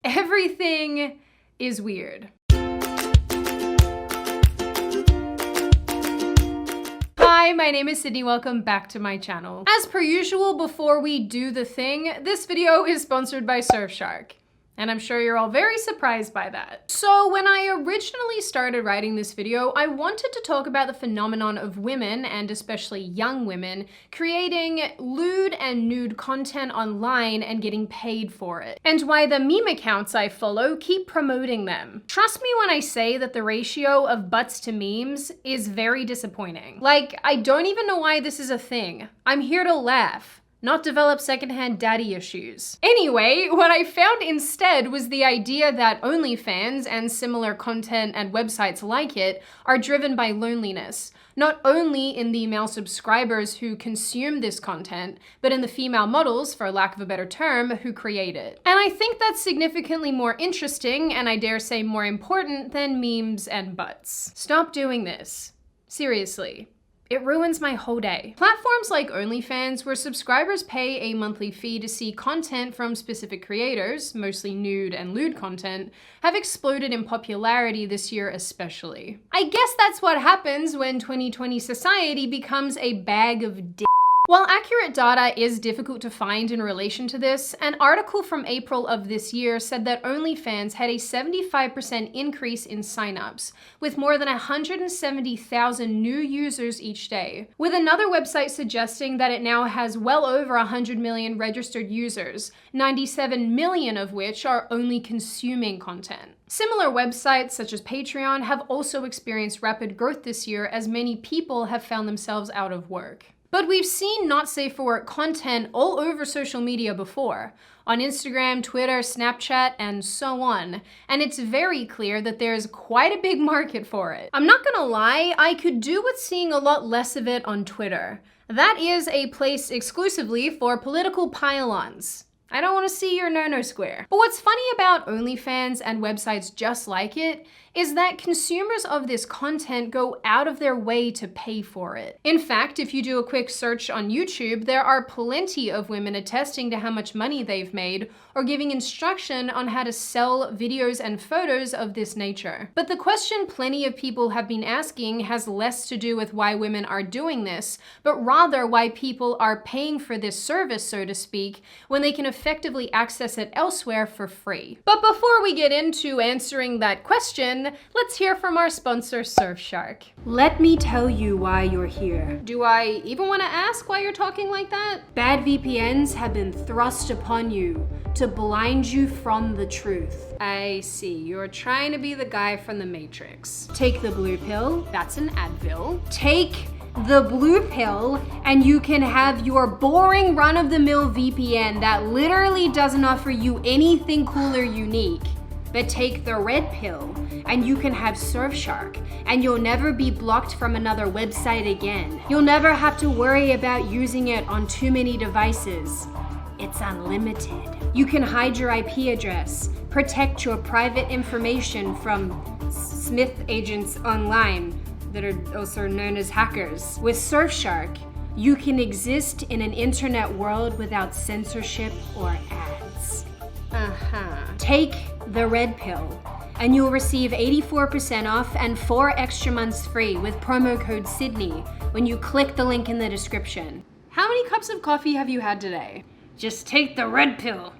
Everything is weird. Hi, my name is Sydney. Welcome back to my channel. As per usual, before we do the thing, this video is sponsored by Surfshark. And I'm sure you're all very surprised by that. So when I originally started writing this video, I wanted to talk about the phenomenon of women, and especially young women, creating lewd and nude content online and getting paid for it, and why the meme accounts I follow keep promoting them. Trust me when I say that the ratio of butts to memes is very disappointing. Like, I don't even know why this is a thing. I'm here to laugh, not develop secondhand daddy issues. Anyway, what I found instead was the idea that OnlyFans and similar content and websites like it are driven by loneliness, not only in the male subscribers who consume this content, but in the female models, for lack of a better term, who create it. And I think that's significantly more interesting, and I dare say more important, than memes and butts. Stop doing this. Seriously. It ruins my whole day. Platforms like OnlyFans, where subscribers pay a monthly fee to see content from specific creators, mostly nude and lewd content, have exploded in popularity this year especially. I guess that's what happens when 2020 society becomes a bag of d. While accurate data is difficult to find in relation to this, an article from April of this year said that OnlyFans had a 75% increase in signups, with more than 170,000 new users each day, with another website suggesting that it now has well over 100 million registered users, 97 million of which are only consuming content. Similar websites such as Patreon have also experienced rapid growth this year, as many people have found themselves out of work. But we've seen not safe for work content all over social media before, on Instagram, Twitter, Snapchat, and so on, and it's very clear that there's quite a big market for it. I'm not gonna lie, I could do with seeing a lot less of it on Twitter. That is a place exclusively for political pile-ons. I don't want to see your no-no square. But what's funny about OnlyFans and websites just like it is that consumers of this content go out of their way to pay for it. In fact, if you do a quick search on YouTube, there are plenty of women attesting to how much money they've made or giving instruction on how to sell videos and photos of this nature. But the question plenty of people have been asking has less to do with why women are doing this, but rather why people are paying for this service, so to speak, when they can effectively access it elsewhere for free. But before we get into answering that question, let's hear from our sponsor, Surfshark. Let me tell you why you're here. Do I even want to ask why you're talking like that? Bad VPNs have been thrust upon you to blind you from the truth. I see, you're trying to be the guy from the Matrix. Take the blue pill, that's an Advil. Take the blue pill and you can have your boring run-of-the-mill VPN that literally doesn't offer you anything cool or unique. But take the red pill and you can have Surfshark, and you'll never be blocked from another website again. You'll never have to worry about using it on too many devices. It's unlimited. You can hide your IP address, protect your private information from Smith agents online that are also known as hackers. With Surfshark, you can exist in an internet world without censorship or ads. Take the red pill, and you'll receive 84% off and 4 extra months free with promo code Sydney when you click the link in the description. How many cups of coffee have you had today? Just take the red pill.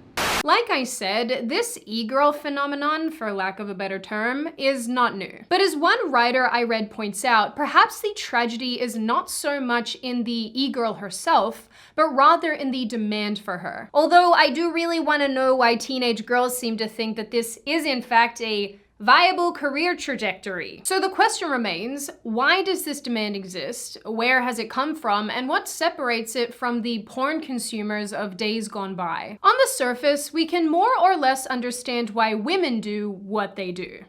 Like I said, this e-girl phenomenon, for lack of a better term, is not new. But as one writer I read points out, perhaps the tragedy is not so much in the e-girl herself, but rather in the demand for her. Although I do really want to know why teenage girls seem to think that this is in fact a viable career trajectory. So the question remains, why does this demand exist? Where has it come from? And what separates it from the porn consumers of days gone by? On the surface, we can more or less understand why women do what they do.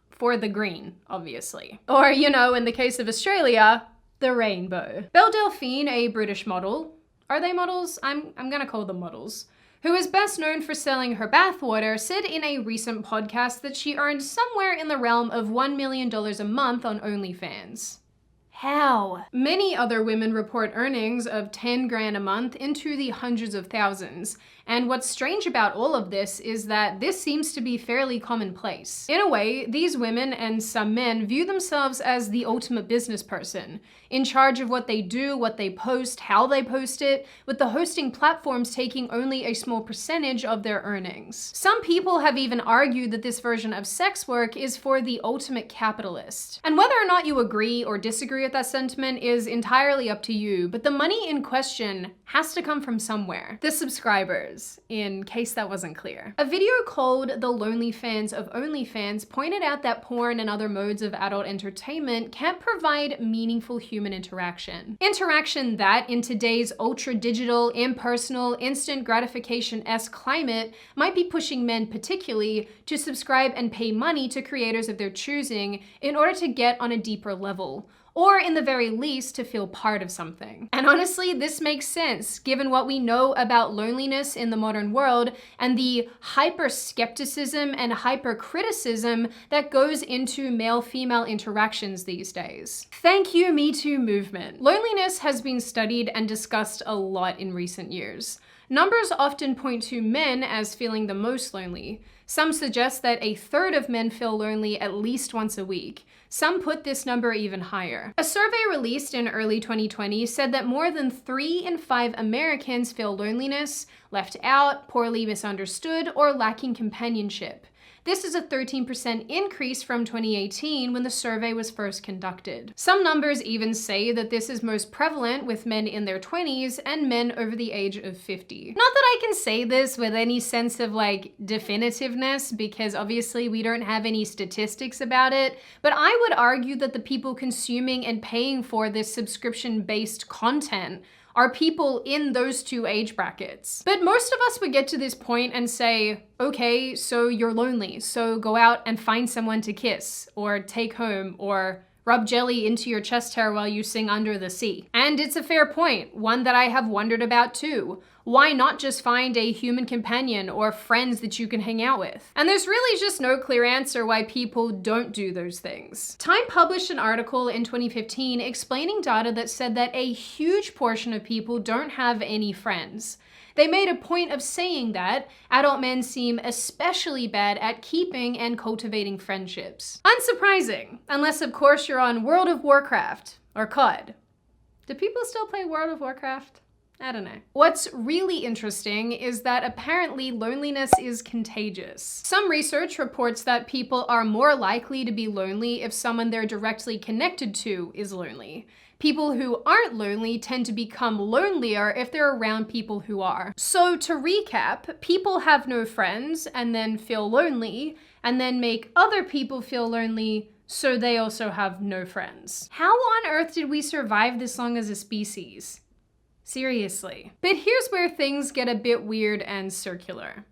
For the green, obviously. Or, you know, in the case of Australia, the rainbow. Belle Delphine, a British model, are they models? I'm gonna call them models, who is best known for selling her bathwater, said in a recent podcast that she earned somewhere in the realm of $1 million a month on OnlyFans. How? Many other women report earnings of 10 grand a month into the hundreds of thousands, And what's strange about all of this is that this seems to be fairly commonplace. In a way, these women and some men view themselves as the ultimate business person, in charge of what they do, what they post, how they post it, with the hosting platforms taking only a small percentage of their earnings. Some people have even argued that this version of sex work is for the ultimate capitalist. And whether or not you agree or disagree with that sentiment is entirely up to you, but the money in question has to come from somewhere. The subscribers, in case that wasn't clear. A video called The Lonely Fans of OnlyFans pointed out that porn and other modes of adult entertainment can't provide meaningful human interaction. Interaction that, in today's ultra-digital, impersonal, instant gratification-esque climate, might be pushing men particularly to subscribe and pay money to creators of their choosing in order to get on a deeper level, or in the very least, to feel part of something. And honestly, this makes sense, given what we know about loneliness in the modern world and the hyper-skepticism and hyper-criticism that goes into male-female interactions these days. Thank you, Me Too movement. Loneliness has been studied and discussed a lot in recent years. Numbers often point to men as feeling the most lonely. Some suggest that a third of men feel lonely at least once a week. Some put this number even higher. A survey released in early 2020 said that more than 3 in 5 Americans feel loneliness, left out, poorly misunderstood, or lacking companionship. This is a 13% increase from 2018 when the survey was first conducted. Some numbers even say that this is most prevalent with men in their 20s and men over the age of 50. Not that I can say this with any sense of definitiveness, because obviously we don't have any statistics about it, but I would argue that the people consuming and paying for this subscription-based content are people in those two age brackets. But most of us would get to this point and say, okay, so you're lonely, so go out and find someone to kiss, or take home, or rub jelly into your chest hair while you sing Under the Sea. And it's a fair point, one that I have wondered about too. Why not just find a human companion or friends that you can hang out with? And there's really just no clear answer why people don't do those things. Time published an article in 2015 explaining data that said that a huge portion of people don't have any friends. They made a point of saying that adult men seem especially bad at keeping and cultivating friendships. Unsurprising, unless of course you're on World of Warcraft or COD. Do people still play World of Warcraft? I don't know. What's really interesting is that apparently loneliness is contagious. Some research reports that people are more likely to be lonely if someone they're directly connected to is lonely. People who aren't lonely tend to become lonelier if they're around people who are. So to recap, people have no friends and then feel lonely, and then make other people feel lonely so they also have no friends. How on earth did we survive this long as a species? Seriously. But here's where things get a bit weird and circular.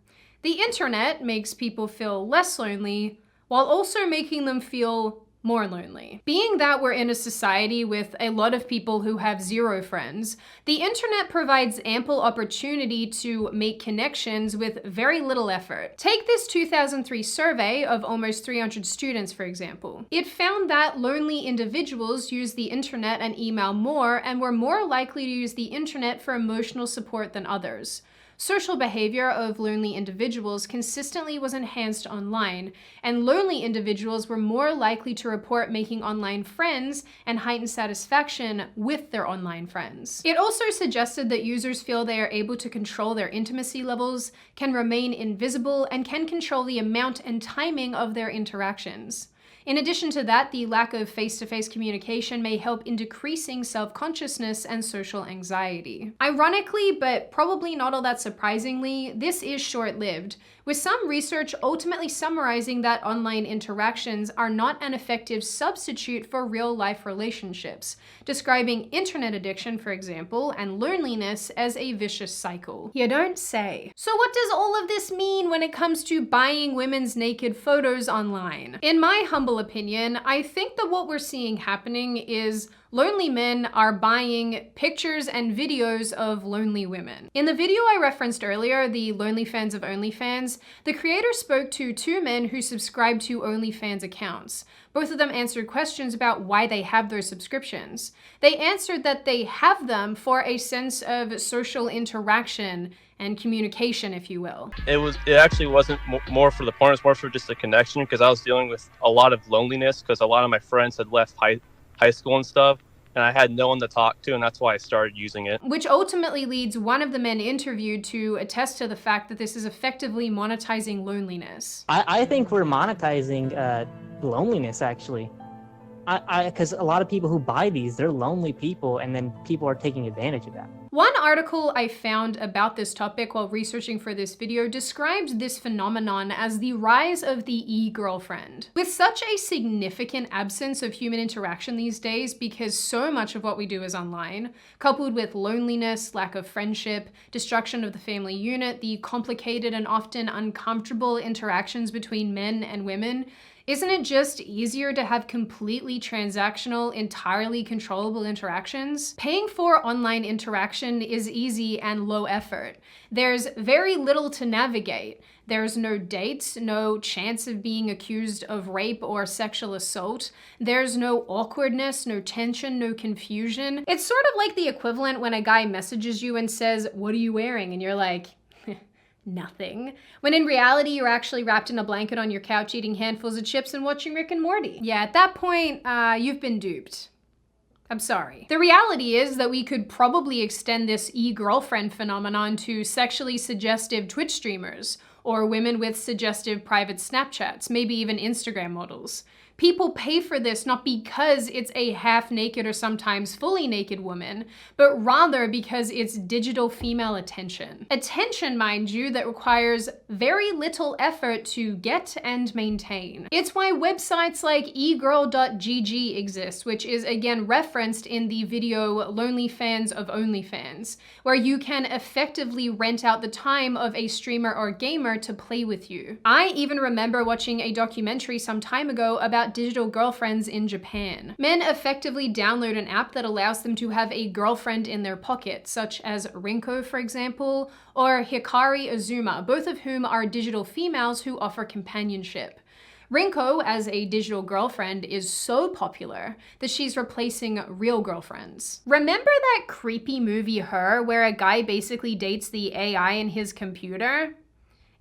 The internet makes people feel less lonely while also making them feel more lonely. Being that we're in a society with a lot of people who have zero friends, the internet provides ample opportunity to make connections with very little effort. Take this 2003 survey of almost 300 students, for example. It found that lonely individuals use the internet and email more and were more likely to use the internet for emotional support than others. Social behavior of lonely individuals consistently was enhanced online, and lonely individuals were more likely to report making online friends and heightened satisfaction with their online friends. It also suggested that users feel they are able to control their intimacy levels, can remain invisible, and can control the amount and timing of their interactions. In addition to that, the lack of face-to-face communication may help in decreasing self-consciousness and social anxiety. Ironically, but probably not all that surprisingly, this is short-lived, with some research ultimately summarizing that online interactions are not an effective substitute for real-life relationships, describing internet addiction, for example, and loneliness as a vicious cycle. You don't say. So what does all of this mean when it comes to buying women's naked photos online? In my humble opinion, I think that what we're seeing happening is lonely men are buying pictures and videos of lonely women. In the video I referenced earlier, the Lonely Fans of OnlyFans, the creator spoke to 2 men who subscribe to OnlyFans accounts. Both of them answered questions about why they have those subscriptions. They answered that they have them for a sense of social interaction and communication, if you will. It actually wasn't more for the porn, it's more for just a connection, because I was dealing with a lot of loneliness because a lot of my friends had left high school and stuff, and I had no one to talk to, and that's why I started using it. Which ultimately leads one of the men interviewed to attest to the fact that this is effectively monetizing loneliness. I think we're monetizing loneliness, actually. Because a lot of people who buy these, they're lonely people, and then people are taking advantage of that. One article I found about this topic while researching for this video described this phenomenon as the rise of the e-girlfriend. With such a significant absence of human interaction these days, because so much of what we do is online, coupled with loneliness, lack of friendship, destruction of the family unit, the complicated and often uncomfortable interactions between men and women, isn't it just easier to have completely transactional, entirely controllable interactions? Paying for online interaction is easy and low effort. There's very little to navigate. There's no dates, no chance of being accused of rape or sexual assault. There's no awkwardness, no tension, no confusion. It's sort of like the equivalent when a guy messages you and says, "What are you wearing?" And you're like, nothing. When in reality, you're actually wrapped in a blanket on your couch eating handfuls of chips and watching Rick and Morty. Yeah, at that point, you've been duped. I'm sorry. The reality is that we could probably extend this e-girlfriend phenomenon to sexually suggestive Twitch streamers, or women with suggestive private Snapchats, maybe even Instagram models. People pay for this not because it's a half-naked or sometimes fully naked woman, but rather because it's digital female attention. Attention, mind you, that requires very little effort to get and maintain. It's why websites like egirl.gg exist, which is again referenced in the video Lonely Fans of OnlyFans, where you can effectively rent out the time of a streamer or gamer to play with you. I even remember watching a documentary some time ago about digital girlfriends in Japan. Men effectively download an app that allows them to have a girlfriend in their pocket, such as Rinko, for example, or Hikari Azuma, both of whom are digital females who offer companionship. Rinko, as a digital girlfriend, is so popular that she's replacing real girlfriends. Remember that creepy movie Her, where a guy basically dates the AI in his computer?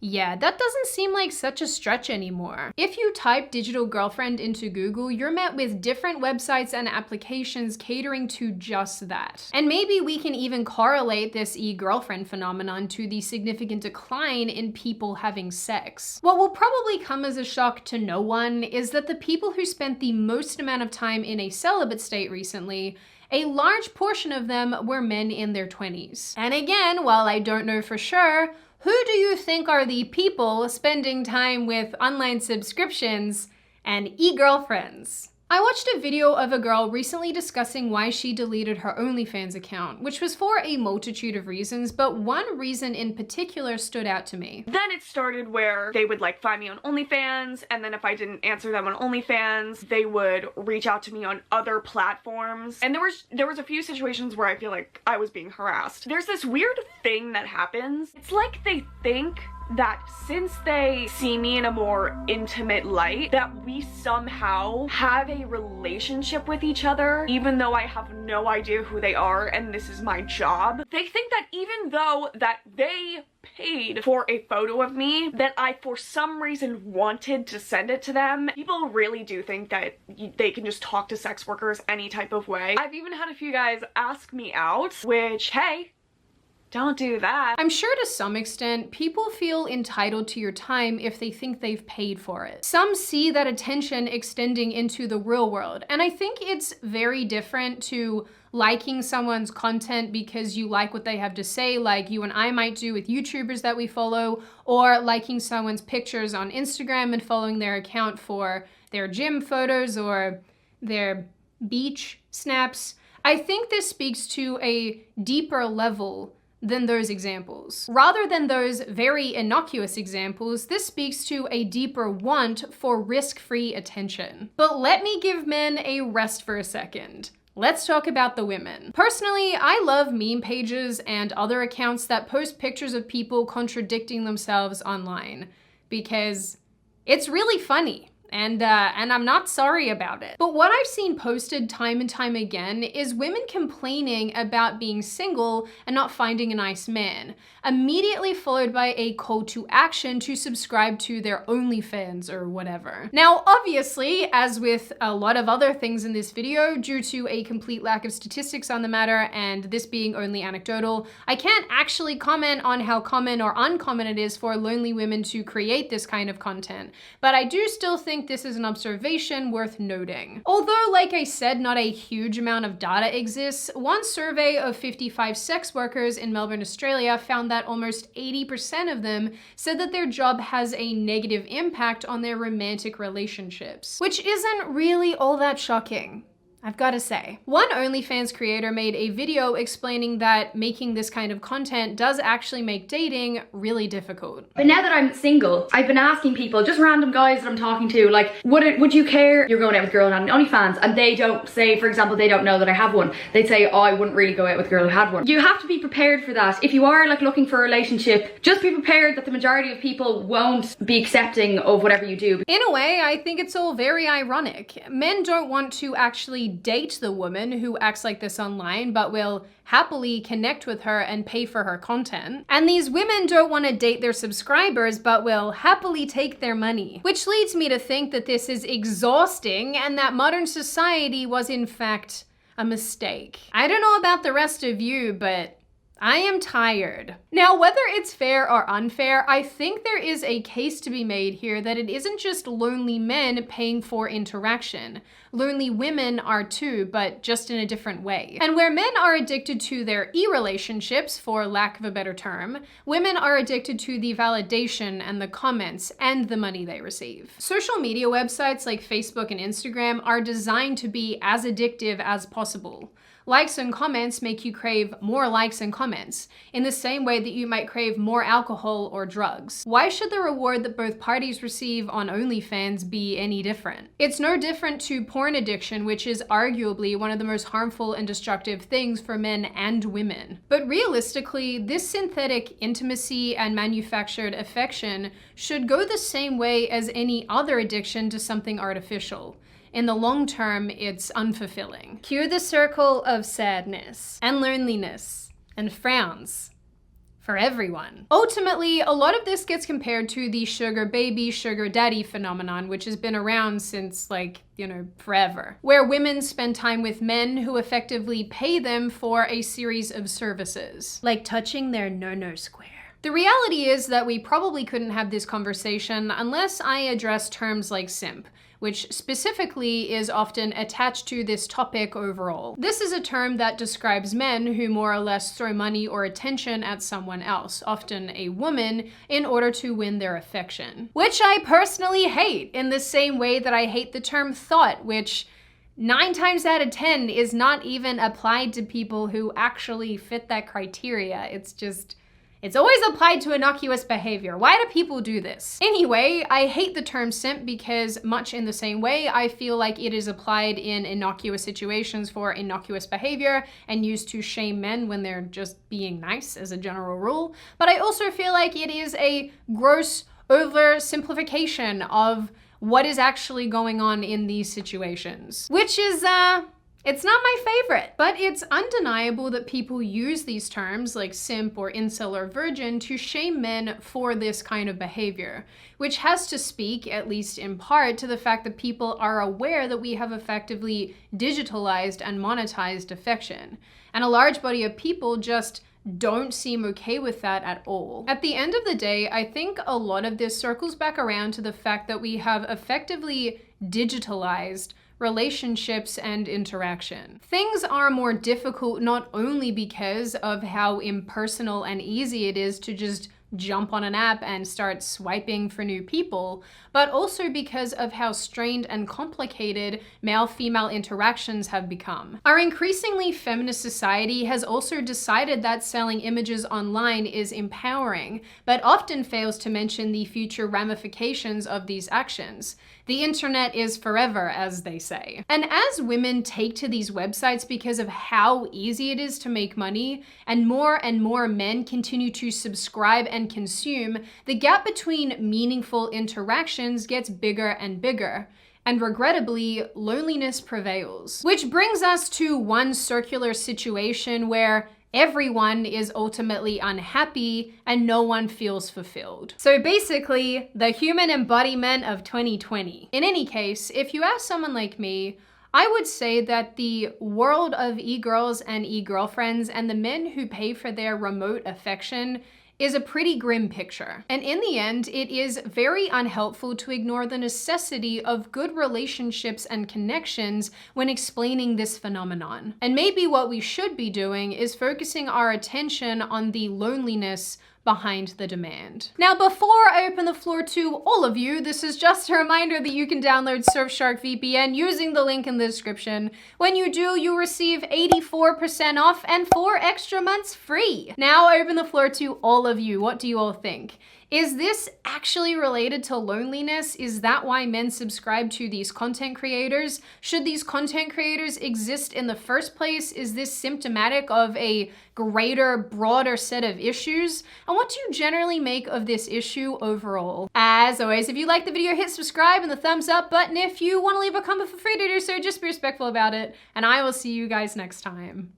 Yeah, that doesn't seem like such a stretch anymore. If you type digital girlfriend into Google, you're met with different websites and applications catering to just that. And maybe we can even correlate this e-girlfriend phenomenon to the significant decline in people having sex. What will probably come as a shock to no one is that the people who spent the most amount of time in a celibate state recently, a large portion of them were men in their 20s. And again, while I don't know for sure, who do you think are the people spending time with online subscriptions and e-girlfriends? I watched a video of a girl recently discussing why she deleted her OnlyFans account, which was for a multitude of reasons, but one reason in particular stood out to me. Then it started where they would like find me on OnlyFans, and then if I didn't answer them on OnlyFans, they would reach out to me on other platforms. And there was a few situations where I feel like I was being harassed. There's this weird thing that happens. It's like they think that since they see me in a more intimate light, that we somehow have a relationship with each other, even though I have no idea who they are and this is my job. They think that even though that they paid for a photo of me, that I for some reason wanted to send it to them. People really do think that they can just talk to sex workers any type of way. I've even had a few guys ask me out, which, hey, don't do that. I'm sure to some extent, people feel entitled to your time if they think they've paid for it. Some see that attention extending into the real world, and I think it's very different to liking someone's content because you like what they have to say, like you and I might do with YouTubers that we follow, or liking someone's pictures on Instagram and following their account for their gym photos or their beach snaps. I think this speaks to a deeper level than those examples. Rather than those very innocuous examples, this speaks to a deeper want for risk-free attention. But let me give men a rest for a second. Let's talk about the women. Personally, I love meme pages and other accounts that post pictures of people contradicting themselves online because it's really funny. and I'm not sorry about it. But what I've seen posted time and time again is women complaining about being single and not finding a nice man, immediately followed by a call to action to subscribe to their OnlyFans or whatever. Now, obviously, as with a lot of other things in this video, due to a complete lack of statistics on the matter and this being only anecdotal, I can't actually comment on how common or uncommon it is for lonely women to create this kind of content, but I do still think this is an observation worth noting. Although, like I said, not a huge amount of data exists, one survey of 55 sex workers in Melbourne, Australia found that almost 80% of them said that their job has a negative impact on their romantic relationships, which isn't really all that shocking, I've got to say. One OnlyFans creator made a video explaining that making this kind of content does actually make dating really difficult. But now that I'm single, I've been asking people, just random guys that I'm talking to, like, would you care you're going out with a girl and having OnlyFans? And they don't say, for example, they don't know that I have one. They'd say, oh, I wouldn't really go out with a girl who had one. You have to be prepared for that. If you are like looking for a relationship, just be prepared that the majority of people won't be accepting of whatever you do. In a way, I think it's all very ironic. Men don't want to actually date the woman who acts like this online, but will happily connect with her and pay for her content. And these women don't want to date their subscribers, but will happily take their money. Which leads me to think that this is exhausting and that modern society was in fact a mistake. I don't know about the rest of you, but I am tired. Now, whether it's fair or unfair, I think there is a case to be made here that it isn't just lonely men paying for interaction. Lonely women are too, but just in a different way. And where men are addicted to their e-relationships, for lack of a better term, women are addicted to the validation and the comments and the money they receive. Social media websites like Facebook and Instagram are designed to be as addictive as possible. Likes and comments make you crave more likes and comments, in the same way that you might crave more alcohol or drugs. Why should the reward that both parties receive on OnlyFans be any different? It's no different to porn addiction, which is arguably one of the most harmful and destructive things for men and women. But realistically, this synthetic intimacy and manufactured affection should go the same way as any other addiction to something artificial. In the long term, it's unfulfilling. Cue the circle of sadness and loneliness and frowns for everyone. Ultimately, a lot of this gets compared to the sugar baby, sugar daddy phenomenon, which has been around since, like, forever, where women spend time with men who effectively pay them for a series of services, like touching their no-no square. The reality is that we probably couldn't have this conversation unless I address terms like simp, which specifically is often attached to this topic overall. This is a term that describes men who more or less throw money or attention at someone else, often a woman, in order to win their affection. Which I personally hate, in the same way that I hate the term thought, which 9 times out of 10 is not even applied to people who actually fit that criteria. It's always applied to innocuous behavior. Why do people do this? Anyway, I hate the term simp because, much in the same way, I feel like it is applied in innocuous situations for innocuous behavior and used to shame men when they're just being nice as a general rule. But I also feel like it is a gross oversimplification of what is actually going on in these situations, which is, it's not my favorite, but it's undeniable that people use these terms like simp or incel or virgin to shame men for this kind of behavior, which has to speak, at least in part, to the fact that people are aware that we have effectively digitalized and monetized affection. And a large body of people just don't seem okay with that at all. At the end of the day, I think a lot of this circles back around to the fact that we have effectively digitalized relationships and interaction. Things are more difficult not only because of how impersonal and easy it is to just jump on an app and start swiping for new people, but also because of how strained and complicated male-female interactions have become. Our increasingly feminist society has also decided that selling images online is empowering, but often fails to mention the future ramifications of these actions. The internet is forever, as they say. And as women take to these websites because of how easy it is to make money, and more men continue to subscribe and and consume, the gap between meaningful interactions gets bigger and bigger. And regrettably, loneliness prevails. Which brings us to one circular situation where everyone is ultimately unhappy and no one feels fulfilled. So basically, the human embodiment of 2020. In any case, if you ask someone like me, I would say that the world of e-girls and e-girlfriends and the men who pay for their remote affection is a pretty grim picture. And in the end, it is very unhelpful to ignore the necessity of good relationships and connections when explaining this phenomenon. And maybe what we should be doing is focusing our attention on the loneliness behind the demand. Now, before I open the floor to all of you, this is just a reminder that you can download Surfshark VPN using the link in the description. When you do, you receive 84% off and 4 extra months free. Now I open the floor to all of you. What do you all think? Is this actually related to loneliness? Is that why men subscribe to these content creators? Should these content creators exist in the first place? Is this symptomatic of a greater, broader set of issues? And what do you generally make of this issue overall? As always, if you like the video, hit subscribe and the thumbs up button. If you want to leave a comment, feel free to do so. Just be respectful about it. And I will see you guys next time.